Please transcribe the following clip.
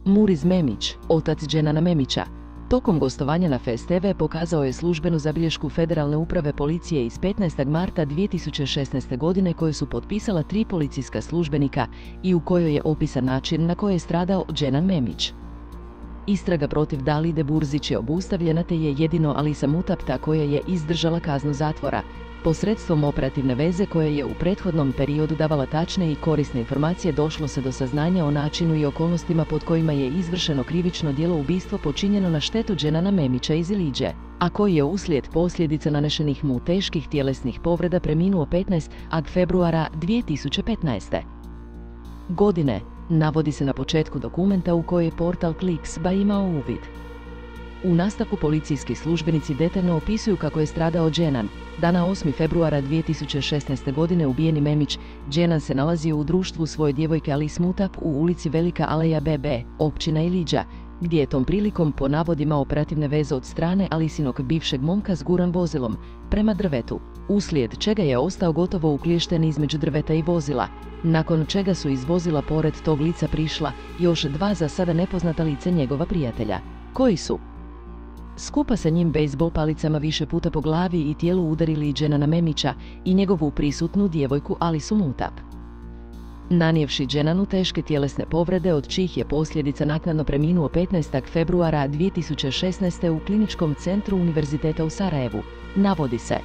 Muriz Memić, otac Dženana Memića, tokom gostovanja na Fest TV pokazao je službenu zabilješku Federalne uprave policije iz 15. marta 2016. godine koju su potpisala 3 policijska službenika i u kojoj je opisan način na koji je stradao Dženan Memić. Istraga protiv Dalide Burzić je obustavljena te je jedino Alisa Mutap ta koja je izdržala kaznu zatvora. Posredstvom operativne veze koja je u prethodnom periodu davala tačne i korisne informacije došlo se do saznanja o načinu i okolnostima pod kojima je izvršeno krivično djelo ubistvo počinjeno na štetu Dženana Memića iz Iliđe, a koji je uslijed posljedica nanešenih mu teških tjelesnih povreda preminuo 15. februara 2015. godine, navodi se na početku dokumenta u koje je portal Kliksba imao uvid. U nastavku policijski službenici detaljno opisuju kako je stradao Dženan. Dana 8. februara 2016. godine ubijeni Memić, Dženan se nalazio u društvu svoje djevojke Alis Mutap u ulici Velika Aleja BB, općina Iliđa, gdje je tom prilikom po navodima operativne veze od strane Alisinog bivšeg momka zguran vozilom prema drvetu, uslijed čega je ostao gotovo ukliješten između drveta i vozila, nakon čega su iz vozila pored tog lica prišla još 2 za sada nepoznata lica njegova prijatelja, koji su skupa sa njim bejzbol palicama više puta po glavi i tijelu udarili Dženana Memića i njegovu prisutnu djevojku Alisu Mutap, nanijevši Dženanu teške tjelesne povrede od čijih je posljedica naknadno preminuo 15. februara 2016. u Kliničkom centru Univerziteta u Sarajevu, navodi se.